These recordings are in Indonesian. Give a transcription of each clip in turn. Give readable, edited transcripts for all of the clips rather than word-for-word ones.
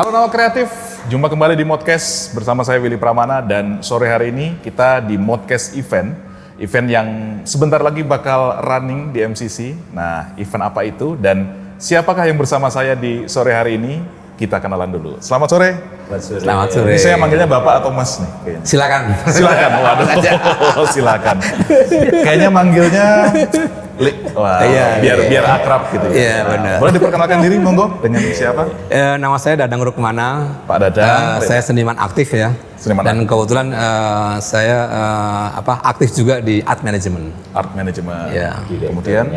Halo Nawa Kreatif, jumpa kembali di Modcast bersama saya Willy Pramana dan sore hari ini kita di Modcast event yang sebentar lagi bakal running di MCC. Nah, event apa itu dan siapakah yang bersama saya di sore hari ini? Kita kenalan dulu. Selamat sore. Selamat sore. Ini saya manggilnya Bapak atau Mas nih kayaknya. Silakan. Silakan. Waduh. Silakan. Kayaknya manggilnya wah, iya, biar akrab gitu ya. Iya, benar. Boleh diperkenalkan diri monggo dengan siapa? Nama saya Dadang Rukmana. Pak Dadang. Saya seniman aktif ya. Dan kebetulan saya aktif juga di art management. Art management. Ya. Kemudian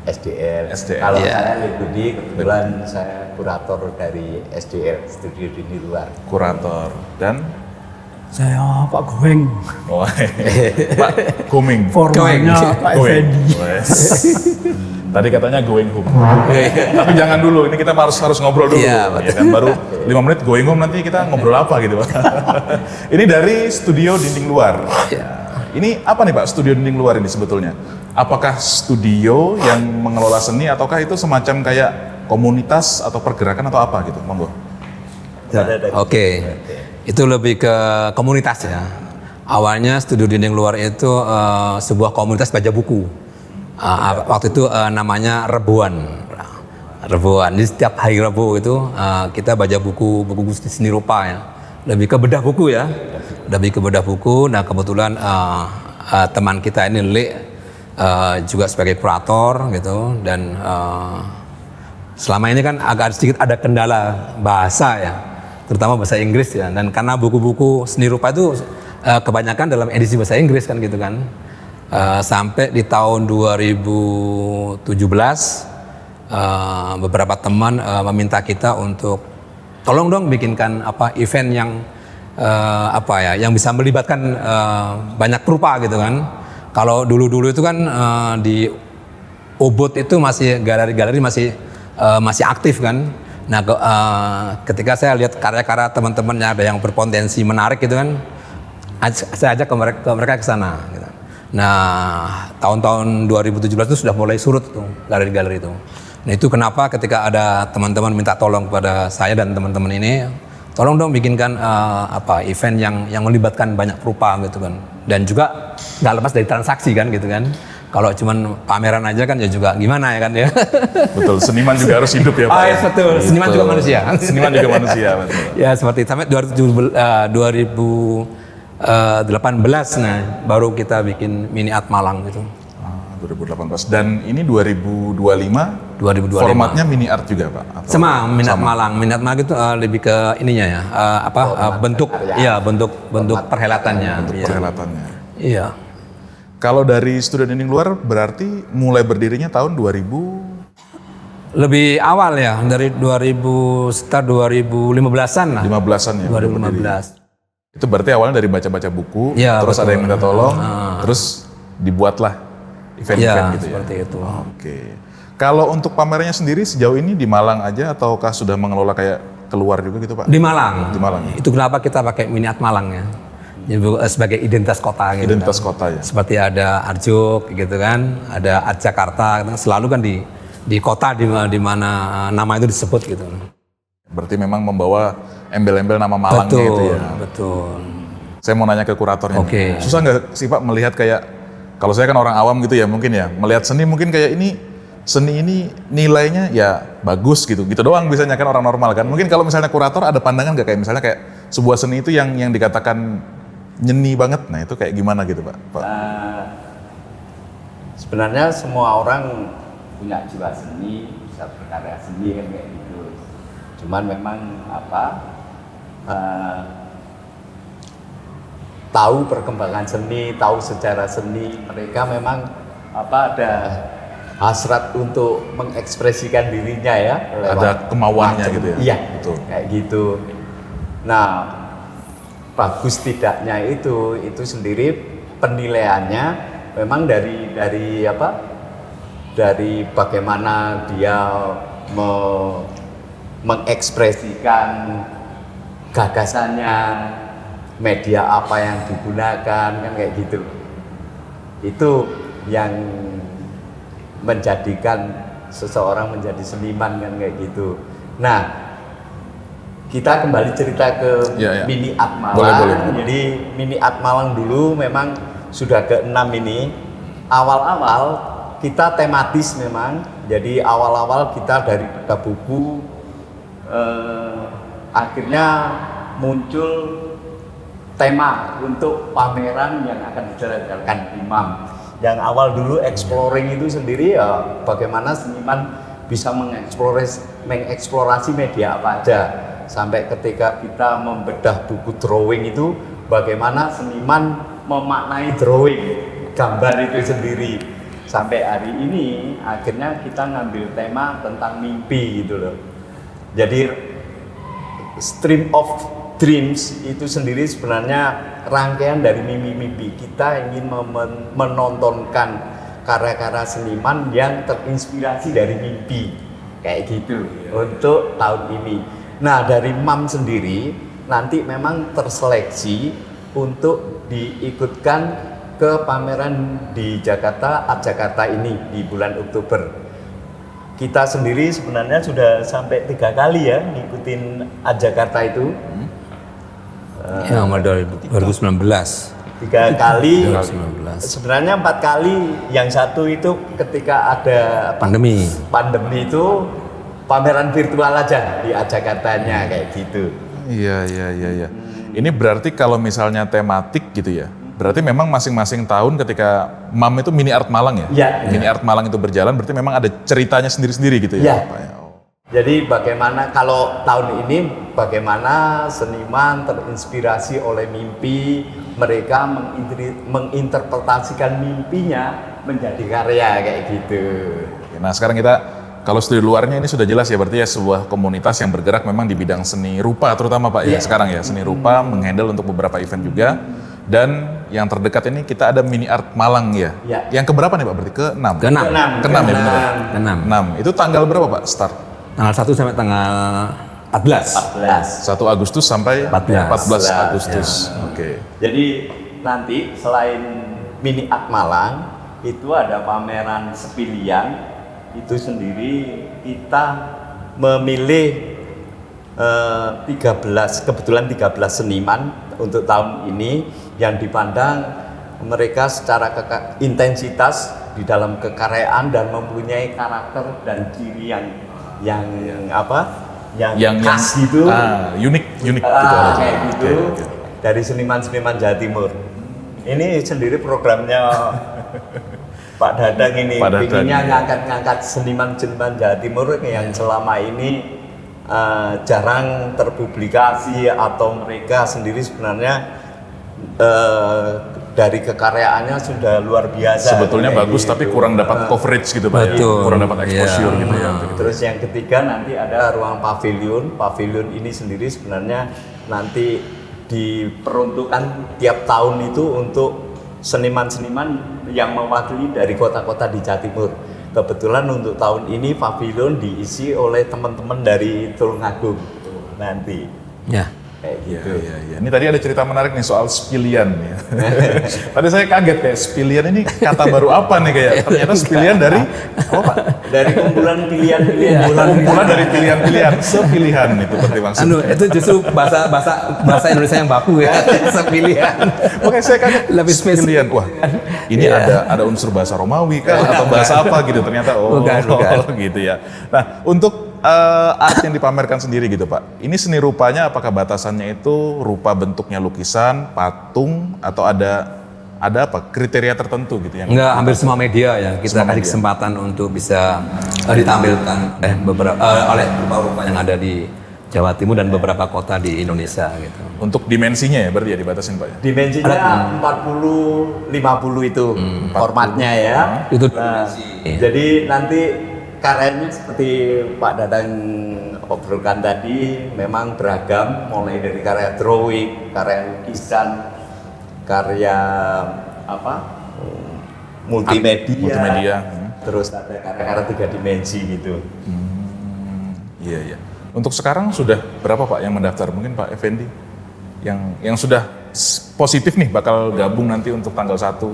SDL. Kalau saya Budi, kebetulan saya kurator dari SDL, Studio Dini Luar. Kurator. Dan saya Pak Goeng. Oh, Pak Goming. Formalnya Pak Effendi. Tadi katanya going home. Tapi jangan dulu, ini kita harus ngobrol dulu. Iya, ya kan baru 5 menit going home, nanti kita ngobrol apa gitu Pak. Ini dari Studio Dinding Luar. Ya. Ini apa nih Pak, Studio Dinding Luar ini sebetulnya? Apakah studio yang mengelola seni ataukah itu semacam kayak komunitas atau pergerakan atau apa gitu? Monggo. Oke. Itu lebih ke komunitas ya. Awalnya Studio Dinding Luar itu sebuah komunitas baca buku. Waktu itu namanya Rebuan. Jadi setiap hari Rabu itu kita baca buku seni rupa ya. Lebih ke bedah buku ya. Nah kebetulan teman kita ini Le juga sebagai kurator gitu, dan selama ini kan agak sedikit ada kendala bahasa ya, terutama bahasa Inggris ya, dan karena buku-buku seni rupa itu kebanyakan dalam edisi bahasa Inggris kan gitu kan. Sampai di tahun 2017 beberapa teman meminta kita untuk tolong dong bikinkan event yang yang bisa melibatkan banyak rupa gitu kan. Kalau dulu itu kan di Ubud itu masih galeri-galeri masih aktif kan. Nah ketika saya lihat karya-karya teman-temannya ada yang berpotensi menarik gitu kan, saya ajak mereka ke sana gitu. Nah tahun-tahun 2017 itu sudah mulai surut tuh galeri-galeri itu. Nah itu kenapa ketika ada teman-teman minta tolong kepada saya dan teman-teman ini, tolong dong bikinkan event yang melibatkan banyak rupa gitu kan, dan juga nggak lepas dari transaksi kan gitu kan. Kalau cuman pameran aja kan ya juga gimana ya kan ya. Betul, seniman juga harus hidup ya Pak. Iya betul, seniman juga manusia. Seniman juga manusia betul. Ya seperti itu. Sampai 2018 nah baru kita bikin Mini Art Malang gitu. 2018 dan ini 2025 formatnya mini art juga Pak? Atau sama Mini Art Malang. Mini Art Malang itu lebih ke ininya ya, bentuk perhelatannya. Bentuk perhelatannya. Iya. Kalau dari Studio Dinding Luar berarti mulai berdirinya tahun 2000? Lebih awal ya, dari 2015-an lah. 15-an ya? 2015. Itu berarti awalnya dari baca-baca buku, ya, terus betul. ada yang minta tolong, terus dibuatlah event-event gitu ya? Seperti itu. Oke. Kalau untuk pamerannya sendiri sejauh ini di Malang aja ataukah sudah mengelola kayak keluar juga gitu Pak? Di Malang. Di Malang. Itu kenapa kita pakai Mini Art Malang ya? Sebagai identitas kota gitu. Identitas kan. kota ya. Seperti ada Arjuk gitu kan, ada Art Jakarta, selalu kan di kota di mana nama itu disebut gitu. Berarti memang membawa embel-embel nama Malangnya itu ya. Betul. Saya mau nanya ke kuratornya. Oke. Susah nggak sih Pak melihat kayak, kalau saya kan orang awam gitu ya mungkin ya, melihat seni mungkin kayak seni ini nilainya ya bagus gitu doang biasanya kan orang normal kan. Mungkin kalau misalnya kurator ada pandangan nggak kayak misalnya kayak sebuah seni itu yang dikatakan nyeni banget, nah itu kayak gimana gitu Pak? Sebenarnya semua orang punya jiwa seni, bisa berkarya seni kan kayak gitu. Cuman memang tahu perkembangan seni, tahu sejarah seni, mereka memang ada hasrat untuk mengekspresikan dirinya ya. Ada kemauannya gitu ya. Iya, betul. Kayak gitu. Nah, bagus tidaknya itu sendiri penilaiannya memang dari bagaimana dia mengekspresikan gagasannya, media apa yang digunakan kan kayak gitu. Itu yang menjadikan seseorang menjadi seniman kan kayak gitu. Nah, kita kembali cerita ke Ya, ya. Mini Art Malang. Boleh. Jadi Mini Art Malang dulu memang sudah ke-6 ini. Awal-awal kita tematis memang. Jadi awal-awal kita dari buka buku, akhirnya muncul tema untuk pameran yang akan dijalankan Imam. Yang awal dulu exploring itu sendiri ya bagaimana seniman bisa mengeksplorasi media apa aja. Sampai ketika kita membedah buku drawing itu, bagaimana seniman memaknai drawing, gambar itu sendiri. Sampai hari ini, akhirnya kita ngambil tema tentang mimpi gitu loh. Jadi, Stream of Dreams itu sendiri sebenarnya rangkaian dari mimpi-mimpi. Kita ingin menontonkan karya-karya seniman yang terinspirasi dari mimpi. Kayak gitu, untuk tahun ini. Nah, dari MAM sendiri nanti memang terseleksi untuk diikutkan ke pameran di Jakarta, Art Jakarta ini di bulan Oktober. Kita sendiri sebenarnya sudah sampai 3 kali ya ngikutin Art Jakarta itu. Yang nomor 2019. 3 kali, 2019. sebenarnya 4 kali. Yang satu itu ketika ada Pandemi. itu pameran virtual aja di Art Jakartanya kayak gitu. Iya. Ini berarti kalau misalnya tematik gitu ya, berarti memang masing-masing tahun ketika MAM itu Mini Art Malang ya? Iya. Mini Art Malang itu berjalan, berarti memang ada ceritanya sendiri-sendiri gitu ya? Iya. Pak, ya? Jadi bagaimana kalau tahun ini bagaimana seniman terinspirasi oleh mimpi, mereka menginterpretasikan mimpinya menjadi karya kayak gitu. Nah sekarang kita, kalau studi luarnya ini sudah jelas ya, berarti ya sebuah komunitas yang bergerak memang di bidang seni rupa terutama Pak ya, sekarang ya, seni rupa menghandle untuk beberapa event juga. Dan yang terdekat ini kita ada Mini Art Malang ya. Ya. Yang keberapa nih Pak, berarti ke-6? Ke-6. Ke-6 ya benar. Ke-6. 6. Itu tanggal berapa Pak start? Tanggal 1 sampai tanggal 14. 14. 1 Agustus sampai 14 Agustus. Oke. Jadi nanti selain Mini Art Malang itu ada pameran Sepilian. Itu sendiri kita memilih kebetulan 13 seniman untuk tahun ini yang dipandang mereka secara intensitas di dalam kekaryaan dan mempunyai karakter dan ciri yang khas gitu, unik gitu. kayak gitu. Oke. Dari seniman-seniman Jawa Timur. Ini sendiri programnya Pak Dadang ini, Pak Dadang, pinginnya ya. ngangkat seniman-seniman Jawa Timur yang selama ini jarang terpublikasi atau mereka sendiri sebenarnya dari kekaryaannya sudah luar biasa. Sebetulnya bagus gitu. tapi kurang dapat coverage gitu Pak ya. Betul. Kurang dapat exposure Iya. gitu ya. Terus yang ketiga nanti ada ruang pavilion. Pavilion ini sendiri sebenarnya nanti diperuntukkan tiap tahun itu untuk seniman-seniman yang mewakili dari kota-kota di Jawa Timur. Kebetulan untuk tahun ini pavilion diisi oleh teman-teman dari Tulungagung nanti. Ya. Kayak gitu. Iya. Ini tadi ada cerita menarik nih soal spilian ya. Tadi saya kaget kayak spilian ini kata baru apa nih kayak ternyata spilian dari apa Pak? Dari kumpulan pilihan-pilihan. Kumpulan dari pilihan-pilihan sepilihan itu berarti maksudnya. Itu justru bahasa Indonesia yang baku ya. Sepilihan. Oke, saya kaget Lebih spilian. Wah, ini ada unsur bahasa Romawi kan atau bahasa apa gitu ternyata. Bukan. Gitu ya. Nah, untuk art yang dipamerkan sendiri gitu Pak. Ini seni rupanya apakah batasannya itu rupa bentuknya lukisan, patung atau ada apa kriteria tertentu gitu yang Enggak, hampir semua media yang kita Semua kasih media. kesempatan untuk bisa ditampilkan oleh rupa-rupa yang ada di Jawa Timur dan beberapa kota di Indonesia gitu. untuk dimensinya ya berarti ya dibatasin Pak ya. Dimensinya 40-50 itu formatnya ya. Itu Nah, dimensi. jadi nanti karyanya seperti Pak Dadang obrolkan tadi memang beragam, mulai dari karya drawing, karya lukisan, karya multimedia. Terus ada karya-karya 3 dimensi gitu. Iya. Untuk sekarang sudah berapa Pak yang mendaftar? Mungkin Pak Effendi yang sudah positif nih bakal gabung nanti untuk tanggal 1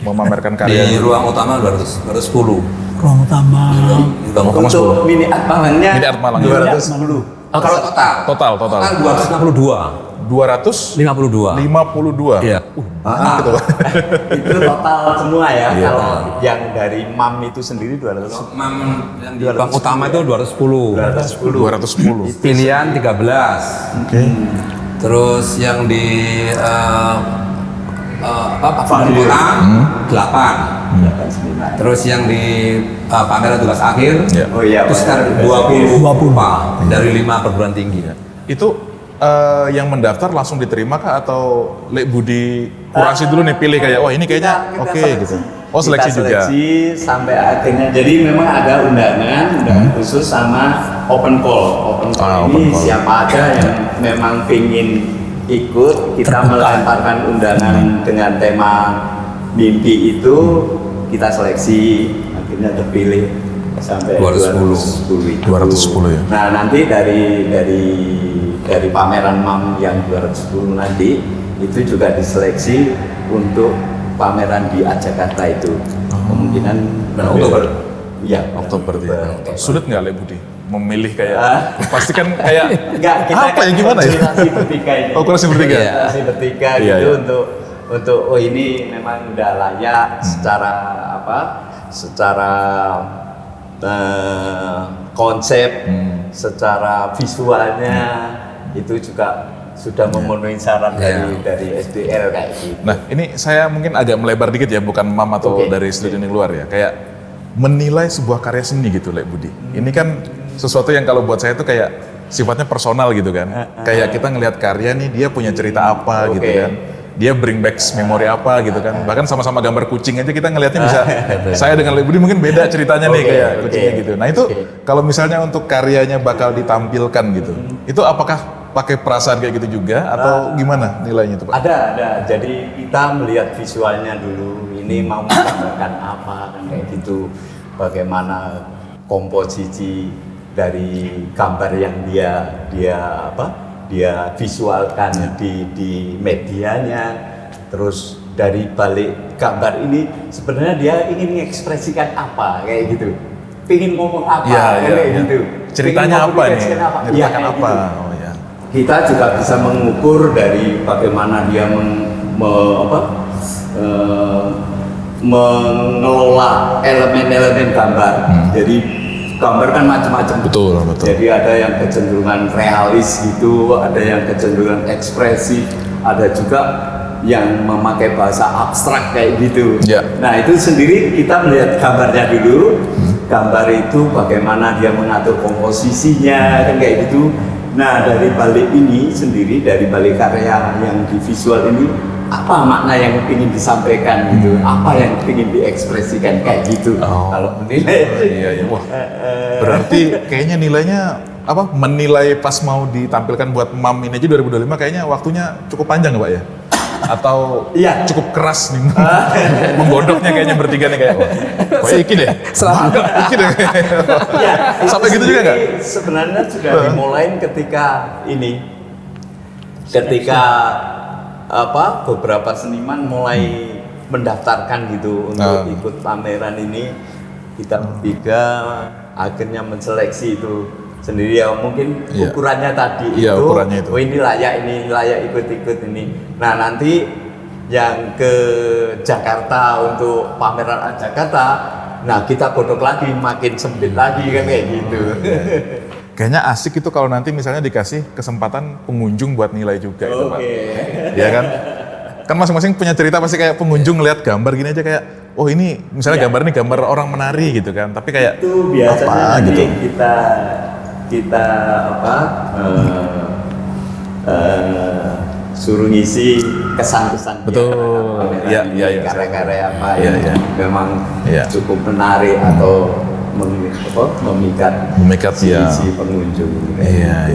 memamerkan di karya. ruang utama 210. Ruang utama Ruang utama 10. Untuk Mini Art Malangnya Mini Art Malang. 210. Kalau total. Total. Total 262. 252. 52. Iya. Gitu, Pak. Itu total semua ya. Iya. Kalau yang dari MAM itu sendiri 200. Mam yang di bank utama itu 210. 210. Pilihan 13. Oke. Terus yang di fakultas 8. Terus yang di pameran tugas akhir Iya. Oh iya. itu sekitar 20 Pak, dari 5 perguruan tinggi. Itu yang mendaftar langsung diterima kah atau Lek Budi kurasi dulu nih pilih kayak wah ini kayaknya Kita oke seleksi. gitu. Oh seleksi Kita juga. seleksi sampai akhirnya. Jadi memang ada undangan khusus sama open call. Open call Open ini call. siapa aja yang memang pingin ikut, kita melemparkan undangan dengan tema mimpi itu, kita seleksi, akhirnya terpilih sampai 210. 210 itu. 210 ya. Nah nanti dari pameran MAM yang 210 nanti itu juga diseleksi untuk pameran di Jakarta itu. Kemungkinan Bulan Oktober. Iya, Oktober ya. Sulit nggak Lek Budi memilih kayak pasti kan kayak Enggak, kita apa ya gimana ya? konsultasi bertiga ini. Oh, konsultasi bertiga. Konsultasi bertiga Iya, gitu iya. untuk oh ini memang udah layak secara apa? Secara konsep, secara visualnya itu juga sudah memenuhi syarat dari SDL kayak gitu. Nah ini saya mungkin agak melebar dikit ya, bukan MAM atau Oke. dari studi yang luar ya. Kayak menilai sebuah karya seni gitu Lek Budi. Ini kan sesuatu yang kalau buat saya itu kayak sifatnya personal gitu kan. Kayak kita ngelihat karya nih dia punya cerita apa gitu Oke. kan. Dia bring back memori apa gitu kan. Bahkan sama-sama gambar kucing aja kita ngelihatnya bisa. Saya dengan Lek Budi mungkin beda ceritanya nih Oke, kayak oke. kucingnya gitu. Nah itu Oke. kalau misalnya untuk karyanya bakal ditampilkan gitu. Itu apakah pakai perasaan kayak gitu juga atau gimana nilainya itu Pak? Ada. Jadi kita melihat visualnya dulu. Ini mau menggambarkan apa kan kayak gitu. Bagaimana komposisi dari gambar yang dia visualkan di medianya. Terus dari balik gambar ini sebenarnya dia ingin mengekspresikan apa kayak gitu. Pingin ngomong apa kayak gitu. Ceritanya Pingin apa nih? mengaplikasikan apa. Iya, Ceritakan kayak apa? gitu. Oh ya. Kita juga bisa mengukur dari bagaimana dia mengelola elemen-elemen gambar. Jadi gambar kan macam-macam. Betul. Jadi ada yang kecenderungan realis gitu, ada yang kecenderungan ekspresif, ada juga yang memakai bahasa abstrak kayak gitu. Ya. Nah itu sendiri kita melihat gambarnya dulu. Gambar itu bagaimana dia mengatur komposisinya kan kayak gitu. Nah dari balik ini sendiri, dari balik karya yang di visual ini, apa makna yang ingin disampaikan gitu, apa yang ingin diekspresikan kayak gitu. Oh. Kalau menilai. Iya. Wah. Berarti kayaknya nilainya apa? Menilai pas mau ditampilkan buat MAM ini aja 2025 kayaknya waktunya cukup panjang Pak ya? Atau Iya. cukup keras nih menggodoknya kayaknya bertiga nih kayak wah iki deh. Selalu. Iki deh. Ya, Sampai itu gitu juga nggak? sendiri sebenarnya sudah dimulai ketika beberapa seniman mulai mendaftarkan gitu untuk ikut pameran ini. Kita bertiga akhirnya menseleksi itu sendiri ya, mungkin Iya. ukurannya tadi Iya, itu, ukurannya itu. oh ini layak ikut ini. Nah nanti yang ke Jakarta untuk pameran Jakarta, nah kita godok lagi, makin sempit lagi kan kayak gitu. Kayaknya asik itu kalau nanti misalnya dikasih kesempatan pengunjung buat nilai juga itu Pak. Oke. Iya kan? Kan masing-masing punya cerita pasti kayak pengunjung ngeliat gambar gini aja kayak oh ini misalnya Iya. gambar ini gambar orang menari gitu kan. Tapi kayak Itu biasanya apa nanti gitu. kita suruh ngisi kesan-kesan Betul. dia, Iya. karya-karya apa Iya, yang iya. memang Iya. cukup menarik atau memikat Iya. si pengunjung. Iya.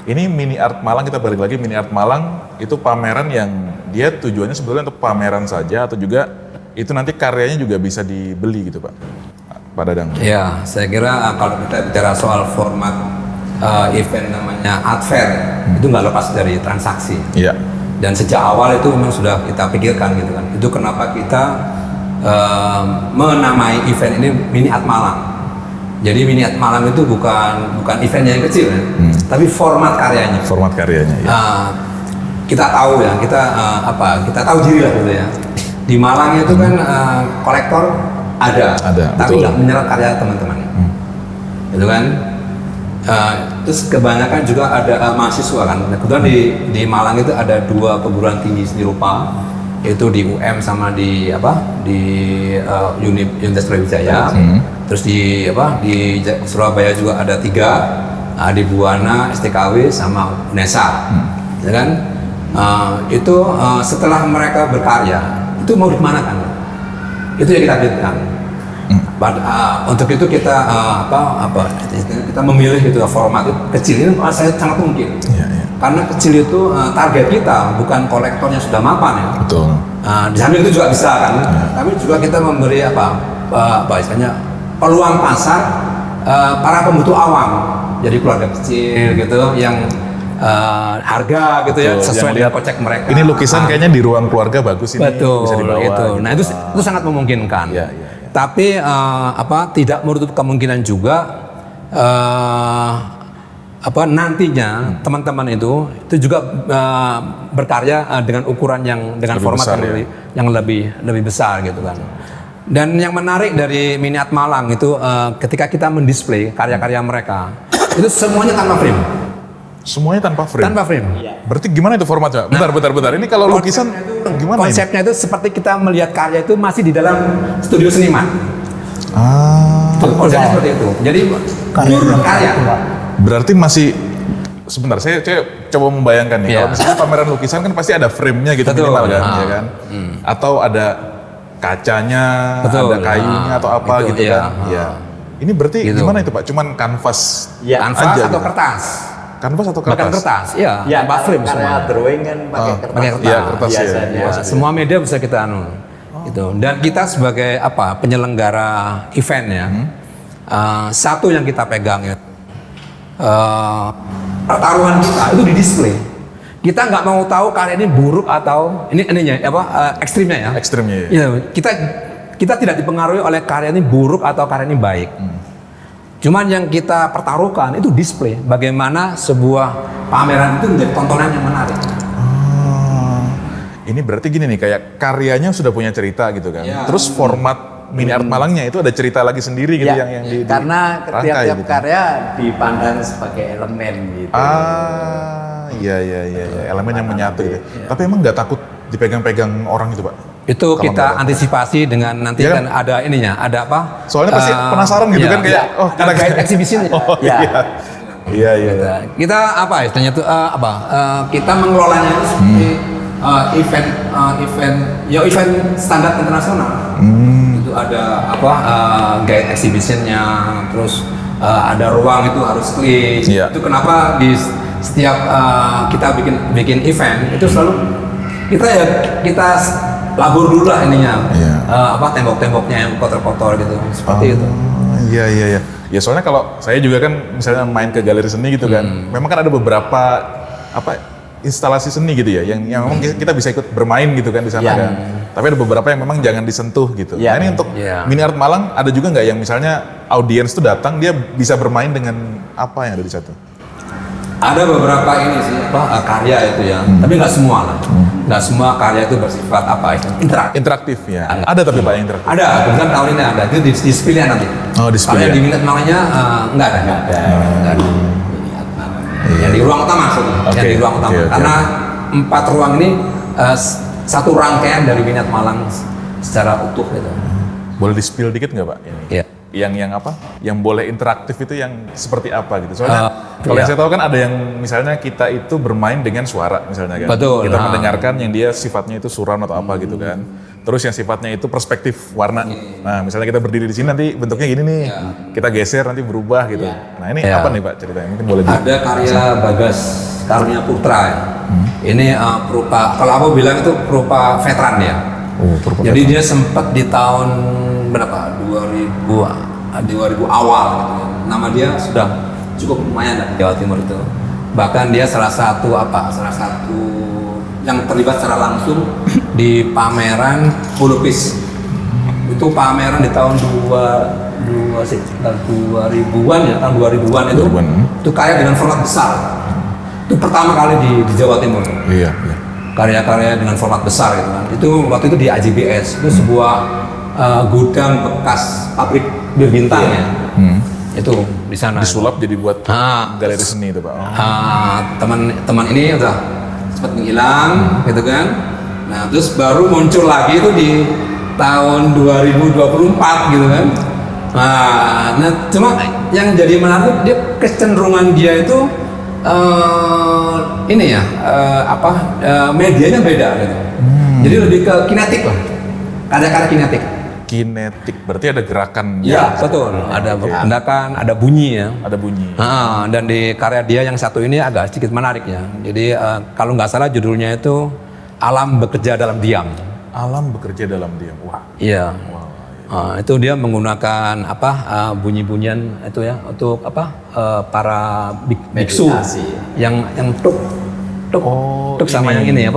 Ini Mini Art Malang, kita balik lagi. Mini Art Malang itu pameran yang dia tujuannya sebetulnya untuk pameran saja atau juga itu nanti karyanya juga bisa dibeli gitu Pak Dadang? Ya, saya kira kalau kita bicara soal format event namanya art fair, itu nggak lepas dari transaksi. Iya. Dan sejak awal itu memang sudah kita pikirkan gitu kan. Itu kenapa kita menamai event ini Mini Art Malang. Jadi Miniat Malang itu bukan event yang kecil ya, tapi format karyanya. Format karyanya ya. Kita tahu ya, kita tahu diri lah gitu ya. Di Malang itu kan kolektor ada, tapi betul. nggak menyerap karya teman-teman. Gitu kan. Terus kebanyakan juga ada mahasiswa kan. Kebetulan di Malang itu ada 2 perguruan tinggi seni rupa, yaitu di UM sama di Universitas Brawijaya. Terus di Surabaya juga ada 3, di Buana, STKW sama UNESA. Ya kan? Setelah mereka berkarya itu mau dikemanakan? Itu yang kita pikirkan. Untuk itu kita kita memilih gitu format itu kecil ini saya sangat mungkin. Karena kecil itu target kita bukan kolektor yang sudah mapan ya. Betul. Di samping itu juga bisa kan, tapi juga kita memberi istilahnya peluang pasar para pembutuh awam. Jadi keluarga kecil gitu yang harga gitu ya sesuai dengan kocek mereka. Ini lukisan kayaknya di ruang keluarga bagus ini. Betul, bisa dibawa. itu. Gitu. Nah itu sangat memungkinkan. Ya. Tapi tidak menutup kemungkinan juga nantinya teman-teman itu juga berkarya dengan ukuran dengan lebih format besar, yang lebih besar gitu kan. Dan yang menarik dari Miniat Malang itu ketika kita mendisplay karya-karya mereka itu semuanya tanpa frame. Semuanya tanpa frame. Tanpa frame. Berarti gimana itu formatnya? Bentar. Ini kalau lukisan gimana konsepnya itu seperti kita melihat karya itu masih di dalam studio seniman. Konsepnya seperti itu. Jadi pure karya. Berarti masih sebentar, saya coba membayangkan nih. Kalau misalnya pameran lukisan kan pasti ada frame-nya gitu. Betul. Minimal kan, ya kan? Atau ada kacanya, ada kayunya atau apa itu, gitu kan? Ya. Ini berarti gimana itu Pak? Cuman kanvas kanvas aja atau gitu? kertas? Kanvas atau kertas? Bahkan kertas, tanpa frame semua. Karena drawing kan pakai kertas. Iya, kertas biasanya. ya. Semua media bisa kita gitu. Dan kita sebagai penyelenggara event ya, satu yang kita pegang ya, pertaruhan kita itu di display. Kita nggak mau tahu karya ini buruk atau ekstrimnya ya. Ekstrimnya ya. Ya, kita tidak dipengaruhi oleh karya ini buruk atau karya ini baik. Cuman yang kita pertaruhkan itu display. Bagaimana sebuah pameran itu menjadi tontonan yang menarik. Ini berarti gini nih, kayak karyanya sudah punya cerita gitu kan. Terus format Mini Art Malangnya itu ada cerita lagi sendiri gitu yang di karena rangkai tiap-tiap gitu. karya dipandang sebagai elemen gitu. Iya. Elemen yang menyatu gitu. Tapi emang nggak takut dipegang-pegang orang itu Pak? Itu Kalau kita nggak antisipasi dengan nanti ya kan ada ininya, ada apa? Soalnya pasti penasaran gitu kan kayak ada guide exhibition. Iya. Kita istilahnya itu kita mengelolanya itu seperti event standar internasional. Itu ada guide exhibitionnya, terus ada ruang itu harus clean. Itu kenapa di setiap kita bikin event itu selalu kita labur dulu lah ininya, tembok-temboknya yang kotor-kotor gitu, seperti itu. Iya. Ya soalnya kalau saya juga kan misalnya main ke galeri seni gitu kan, memang kan ada beberapa instalasi seni gitu ya, yang memang kita bisa ikut bermain gitu kan di sana kan. Tapi ada beberapa yang memang jangan disentuh gitu. Nah ini untuk Mini Art Malang ada juga nggak yang misalnya audiens tuh datang dia bisa bermain dengan apa yang ada di situ? Ada beberapa ini sih karya itu ya, tapi nggak semua lah. Nggak semua karya itu bersifat interaktif ya. Ada tapi Pak yang interaktif. Ada, bukan tahun ini ada. Itu di pilihan nanti. Oh, di Kalau yang di Minat Malangnya nggak ada. Yang di ruang utama maksudnya. Yang di ruang utama. Karena 4 ruang ini satu rangkaian dari Minat Malang secara utuh gitu. Boleh di-spill dikit nggak Pak? Iya. Yang boleh interaktif itu yang seperti apa gitu. Soalnya kalau yang saya tahu kan ada yang misalnya kita itu bermain dengan suara misalnya kan. Betul. Kita mendengarkan yang dia sifatnya itu suram atau apa gitu kan. Terus yang sifatnya itu perspektif warna. Nah, misalnya kita berdiri di sini nanti bentuknya gini nih. Kita geser nanti berubah gitu. Nah, ini apa nih Pak ceritanya? Mungkin boleh ada karya Bagas Karunia Putra ya. Ini berupa, kalau aku bilang itu berupa veteran ya. Jadi dia sempat di tahun berapa? 2000 awal gitu ya. Nama dia sudah cukup lumayan di Jawa Timur itu. Bahkan dia salah satu yang terlibat secara langsung di pameran Pulupis. Itu pameran di tahun 2012 sekitar 2000-an ya, tahun 2000-an itu. 2000-an. Itu karya dengan format besar. Itu pertama kali di Jawa Timur. Iya, iya. Karya-karya dengan format besar gitu kan. Itu waktu itu di AJBS, itu sebuah gudang bekas pabrik bir bintang ya. Itu di sana. Disulap jadi buat Ah. galeri seni itu, Pak. Teman ini udah sempat menghilang gitu kan. Nah, terus baru muncul lagi itu di tahun 2024 gitu kan. Nah, cuma yang jadi menarik dia kecenderungan dia itu ini ya medianya beda gitu. Jadi lebih ke kinetik lah. Karya-karya kinetik. Kinetik, berarti ada gerakan. Ya, betul. Ada pergerakan, ada bunyi ya. Ada bunyi. Dan di karya dia yang satu ini agak sedikit menarik ya. Jadi kalau nggak salah judulnya itu Alam Bekerja Dalam Diam. Alam bekerja dalam diam. Wah. Iya. Itu dia menggunakan bunyi-bunyian itu ya untuk para biksu Meditasi. yang tuk sama yang ini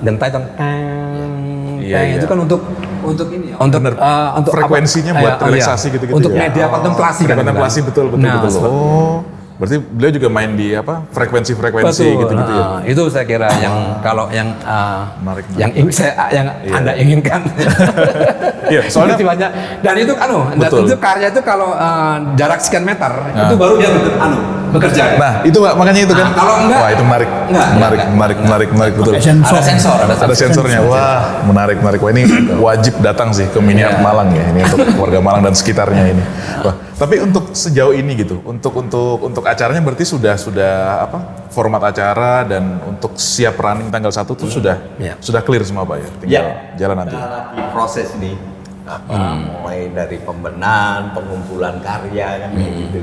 gentai tong Iya. itu kan untuk ini ya, untuk Frekuensinya buat relaksasi gitu-gitu untuk ya. media kontemplasi kan. Kontemplasi betul. Nah, Berarti beliau juga main di frekuensi Betul. gitu-gitu ya. Itu saya kira yang kalau yang Menarik. yang Anda inginkan. Iya, soalnya Tiba-tiba dan itu Betul. itu karya itu kalau jarak sekian meter itu baru dia bekerja. nah, itu Pak, makanya itu kan. Kalau enggak, wah, itu menarik. Menarik betul. Ada sensor. Ada sensornya. Wah, menarik. Wah, ini wajib datang sih ke Miniart Malang ya. Ini untuk warga Malang dan sekitarnya ini. Wah, tapi untuk sejauh ini gitu, untuk acaranya berarti sudah format acara dan untuk siap running tanggal 1 tuh sudah clear semua Pak ya. Tinggal jalan nanti. Lagi proses nih. Mulai dari pembenahan, pengumpulan karya kan kayak gitu.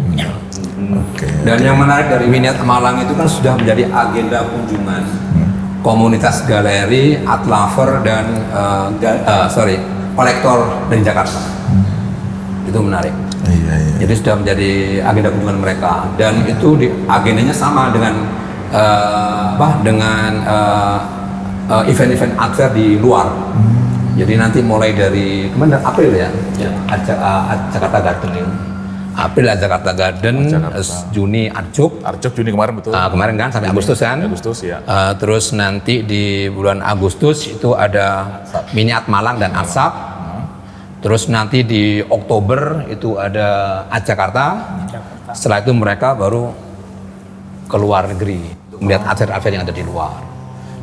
Oke. Dan yang menarik dari Miniart Malang itu kan sudah menjadi agenda kunjungan komunitas galeri, art lover dan kolektor dari Jakarta. Itu menarik. Iya. Jadi sudah menjadi agenda kunjungan mereka dan itu agendanya sama dengan event-event art fair di luar. Jadi nanti mulai dari kemana April ya, Jakarta Garden ini. April Jakarta Garden, Juni Arcuk Juni kemarin betul. kemarin kan sampai Agustus kan. Agustus ya. Terus nanti di bulan Agustus itu ada Miniart Malang dan Arsap. Terus nanti di Oktober itu ada Art Jakarta. Setelah itu mereka baru ke luar negeri untuk melihat art fair yang ada di luar.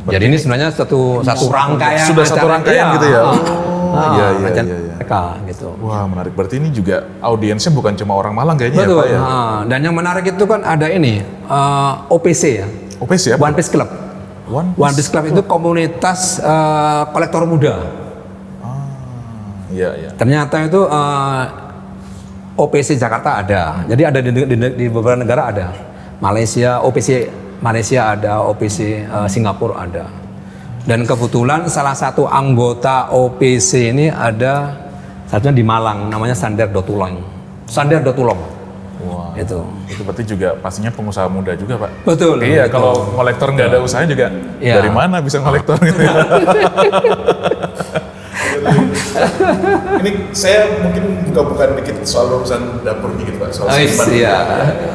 Jadi ini sebenarnya satu rangkaian. Sudah satu rangkaian gitu ya. Iya. Mereka gitu. Wah, menarik. Berarti ini juga audiensnya bukan cuma orang Malang kayaknya. Betul. Ya Pak ya. Dan yang menarik itu kan ada ini OPC ya. OPC ya? One Piece Club. One Piece Club itu komunitas kolektor muda. Iya. Ternyata itu OPC Jakarta ada. Jadi ada di beberapa negara ada. Malaysia, OPC Malaysia ada, OPC Singapura ada. Dan kebetulan salah satu anggota OPC ini ada satunya di Malang, namanya Sander Dotulong. Wah. Itu berarti juga pastinya pengusaha muda juga Pak. betul. Iya, betul. kalau kolektor nggak ada usahanya juga Iya. dari mana bisa kolektor gitu. Ini saya mungkin buka-bukaan dikit soal urusan dapur gitu Pak, soal seniman. Iya.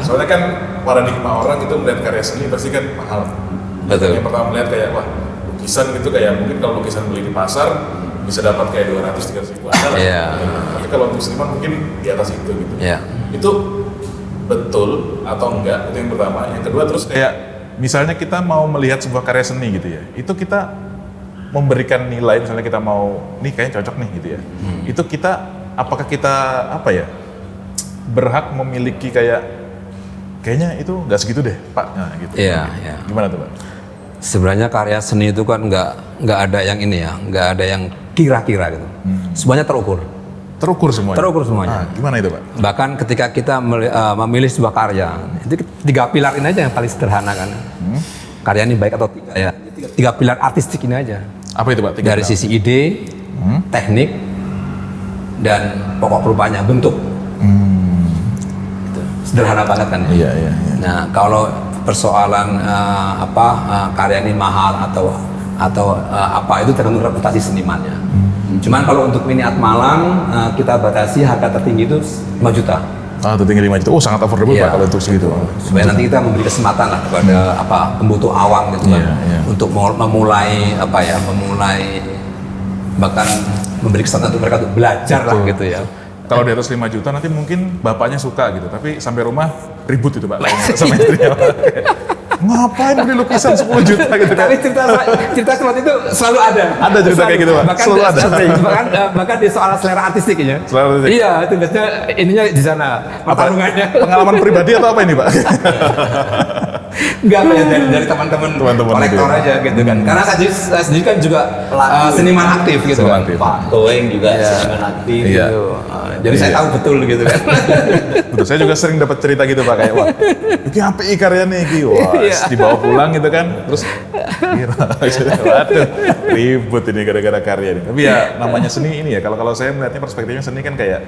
Soalnya kan paradigma orang itu melihat karya seni pasti kan mahal. Betul. Yang pertama melihat kayak wah lukisan gitu kayak mungkin kalau lukisan beli di pasar bisa dapat kayak 200-300 ribu ada lah. Iya. Tapi kalau untuk seniman mungkin di atas itu gitu. Iya. Itu betul atau enggak, itu yang pertama. Yang kedua terus kayak misalnya kita mau melihat sebuah karya seni gitu ya, itu kita memberikan nilai, misalnya kita mau nih kayaknya cocok nih gitu ya, itu kita apakah kita berhak memiliki kayaknya itu nggak segitu deh Pak, nah gitu. Iya. Gimana tuh Pak? Sebenarnya karya seni itu kan nggak ada yang ini ya, nggak ada yang kira-kira gitu. Semuanya terukur. Terukur semuanya. Semuanya. Gimana itu Pak? Bahkan ketika kita memilih sebuah karya, itu 3 pilar ini aja yang paling sederhana kan. Karya ini baik atau tidak ya. 3 pilar artistik ini aja. Apa itu Pak? Dari sisi ide, teknik, dan pokok rupanya bentuk. Gitu. Sederhana banget kan ya. Iya. Nah kalau persoalan karya ini mahal atau apa itu tergantung reputasi senimannya. Cuman kalau untuk mini art Malang kita batasi harga tertinggi itu 5 juta. Ah, tertinggi 5 juta. Oh, sangat affordable Iya. Pak kalau untuk segitu. Supaya nanti kita memberi kesempatan lah kepada pembutuh awam gitu kan, Iya, iya. untuk memulai memulai bahkan memberi kesempatan untuk mereka untuk belajar lah gitu ya. Kalau di atas 5 juta nanti mungkin bapaknya suka gitu, tapi sampai rumah ribut itu Pak sama istrinya. Ngapain beli lukisan 10 juta gitu kan? Tapi cerita seperti itu selalu ada. Ada cerita kayak gitu, Pak? Bahkan Selalu ada. bahkan di soal selera artistik ya. Selera artistik. Iya, itu biasanya ininya di sana pertarungannya. Pengalaman pribadi atau apa ini Pak? Enggak, ya dari teman-teman kolektor gitu. aja gitu kan. Karena saya sendiri kan juga seniman aktif gitu Seniman kan. aktif. Pak Goeng juga Iya. seniman aktif Iya. gitu. Jadi saya tahu betul gitu kan. Betul, saya juga sering dapat cerita gitu Pak, kayak wah, ini apa karyanya iki, wah, Iya. dibawa pulang gitu kan, terus kira, waduh, ribut ini gara-gara karya ini. Tapi ya namanya seni ini ya, kalau saya melihatnya perspektifnya seni kan kayak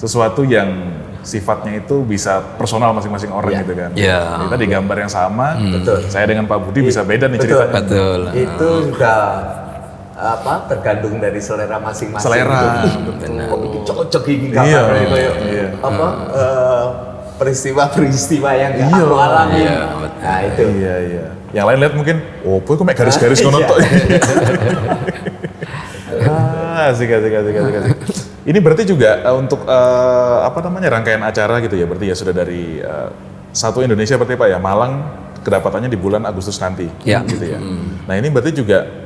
sesuatu yang sifatnya itu bisa personal masing-masing orang Iya. gitu kan. Iya. Kita di gambar yang sama, Betul. saya dengan Pak Budi bisa beda nih Betul. ceritanya. Betul. Itu juga tergantung dari selera masing-masing. Selera, Gitu. Kok ini cocok ini Iya, gambarnya kayak iya. peristiwa-peristiwa yang nggak Iya. aku alami. Iya, Nah itu. Iya, iya. Yang lain lihat mungkin, oh, kok kayak garis-garis Iya. ngono tok. Asik. Ini berarti juga untuk rangkaian acara gitu ya, berarti ya sudah dari satu Indonesia berarti Pak ya, Malang kedapatannya di bulan Agustus nanti, Ya. gitu ya. Nah ini berarti juga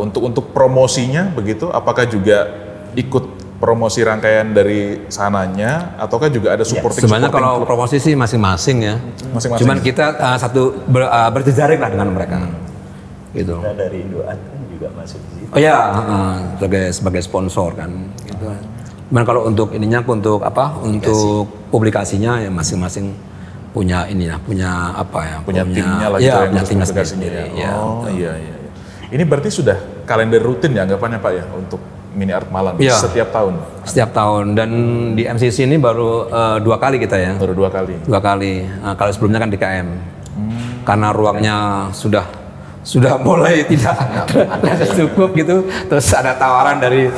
untuk promosinya begitu, apakah juga ikut promosi rangkaian dari sananya, ataukah juga ada supporting? Sebenarnya kalau promosi sih masing-masing ya. Masing-masing. Cuman kita berjejaring lah dengan mereka. Gitu. Kita dari Indoart kan juga masuk di situ. Oh ya, sebagai sponsor kan. Gitu. Cuman kalau untuk ininya, untuk publikasinya ya masing-masing punya punya timnya lah ya, gitu yang punya ngurus timnya publikasinya sendiri. ya. Ya, Oh betul. iya. Ini berarti sudah kalender rutin ya anggapannya Pak ya untuk Mini Art Malang Iya. setiap tahun? Setiap tahun, dan di MCC ini baru 2 kali kita ya. Baru 2 kali. 2 kali. Kalau sebelumnya kan DKM. Karena ruangnya sudah mulai tidak cukup gitu, terus ada tawaran dari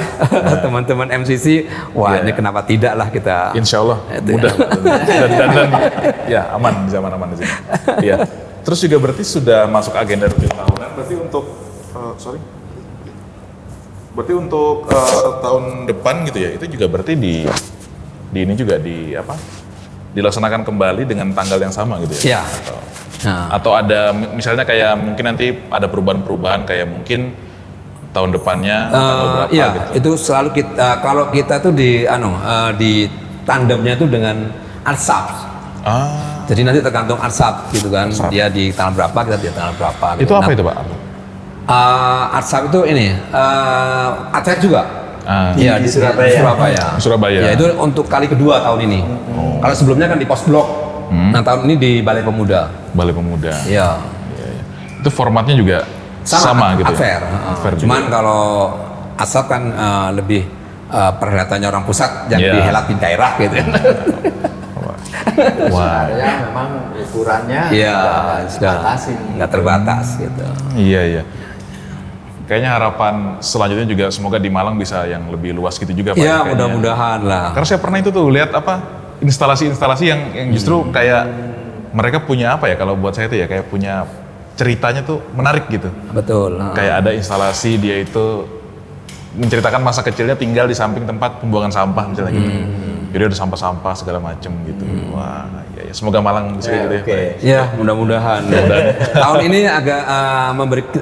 teman-teman MCC, wah ini kenapa tidak lah kita. Insya Allah Itu mudah dan ya aman, zaman aman di sini. Iya. Terus juga berarti sudah masuk agenda rutin tahunan. Berarti untuk tahun depan gitu ya, itu juga berarti di ini juga dilaksanakan kembali dengan tanggal yang sama gitu ya? Iya. Nah, Atau ada misalnya kayak mungkin nanti ada perubahan-perubahan kayak mungkin tahun depannya tanggal berapa iya, gitu. itu selalu kalau kita tuh di tandemnya tuh dengan Arsap. Jadi nanti tergantung Arsap gitu kan. Dia di tanggal berapa, kita di tanggal berapa. Gitu. Itu apa itu Pak? Arsap itu ini atlet juga. Iya, Di Surabaya. Surabaya. Ya itu untuk kali kedua tahun ini. Kalau sebelumnya kan di Pos Blok. Nah tahun ini di Balai Pemuda. Balai Pemuda. Iya. Itu formatnya juga sama gitu fair. ya? Fair juga. Cuman kalau Asap kan lebih perhelatannya orang pusat yang Iya. dihelat di daerah gitu. Wah. Sebenarnya memang ukurannya Iya, sudah dibatasi. nggak terbatas gitu. Iya. Kayaknya harapan selanjutnya juga semoga di Malang bisa yang lebih luas gitu juga Pak. Iya, kayaknya. mudah-mudahan lah. Karena saya pernah itu tuh lihat instalasi-instalasi yang justru kayak mereka punya kalau buat saya itu ya kayak punya ceritanya tuh menarik gitu. Betul. Kayak ada instalasi dia itu menceritakan masa kecilnya tinggal di samping tempat pembuangan sampah misalnya gitu. Jadi ada sampah-sampah segala macem gitu. Wah, ya. Semoga Malang bisa gitu ya. Oke. Ya, mudah-mudahan. Tahun ini agak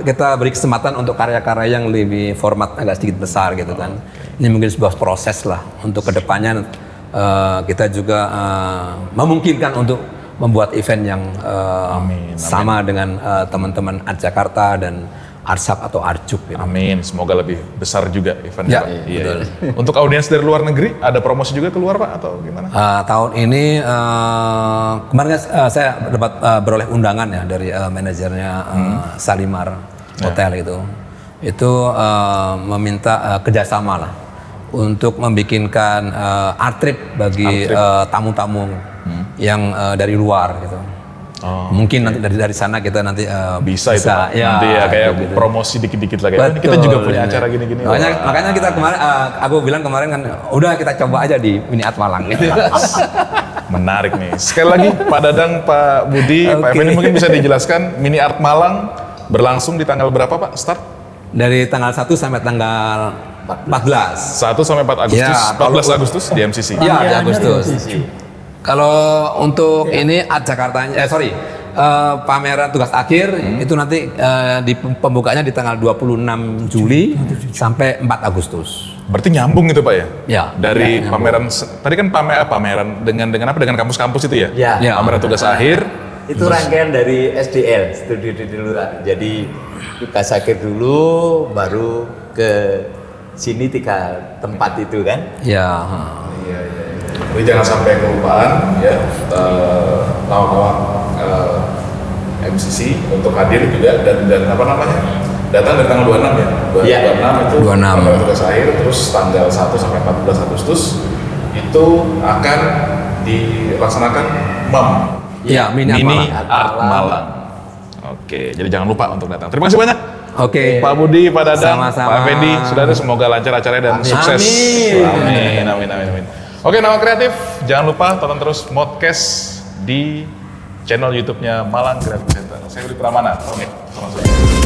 kita beri kesempatan untuk karya-karya yang lebih format agak sedikit besar gitu kan. Ini mungkin sebuah proses lah untuk kedepannya kita juga memungkinkan untuk membuat event yang Amin. sama dengan teman-teman Art Jakarta dan Arsap atau Arjuk gitu. Amin, semoga lebih besar juga eventnya Ya, Pak. betul. Untuk audiens dari luar negeri, ada promosi juga keluar Pak atau gimana? Tahun ini kemarin saya dapat beroleh undangan ya dari manajernya Salimar Hotel itu meminta kerjasama lah untuk membikinkan art trip bagi tamu-tamu yang dari luar gitu. Oh, Mungkin nanti dari sana kita nanti bisa itu Pak. Nanti ya kayak gitu. promosi dikit-dikit lah kayak "Ini kita juga punya acara gini-gini. Makanya kita kemarin aku bilang kemarin kan udah kita coba aja di Mini Art Malang gitu. Menarik nih. Sekali lagi Pak Dadang, Pak Budi, Pak Oke. Effendi mungkin bisa dijelaskan Mini Art Malang berlangsung di tanggal berapa Pak start? Dari tanggal 1 sampai tanggal 14. 1 sampai 4 Agustus, Ya, 14 Agustus di MCC. Iya, di Pemilihannya Agustus. 27. Kalau untuk ini Art Jakarta, pameran tugas akhir itu nanti di pembukanya di tanggal 26 Juli sampai 4 Agustus. Berarti nyambung itu Pak ya? Ya. Dari Ya, pameran tadi kan pameran dengan apa? Dengan kampus-kampus itu ya? Ya. Ya. Pameran tugas akhir. Itu rangkaian dari SDL, studi di luar. Jadi tugas akhir dulu, baru ke sini 3 tempat itu kan. Ya. Iya. Jadi jangan sampai kelupaan ya kawan-kawan MCC untuk hadir juga dan apa namanya datang dari tanggal 26 ya. Iya. 26 itu 26. pameran tugas akhir, terus tanggal 1 sampai 14 Agustus itu akan dilaksanakan MAM. Ya, Mini Art Malang. Art Malang. Oke, jadi jangan lupa untuk datang. Terima kasih banyak. Oke. Pak Budi, Pak Dadang, Sama-sama. Pak Effendi, sudah ada semoga lancar acaranya dan sukses. Amin. Oke, Nawa Kreatif, jangan lupa tonton terus podcast di channel YouTube-nya Malang Creative Center. Saya Budi Pramana. Oke, sama-sama.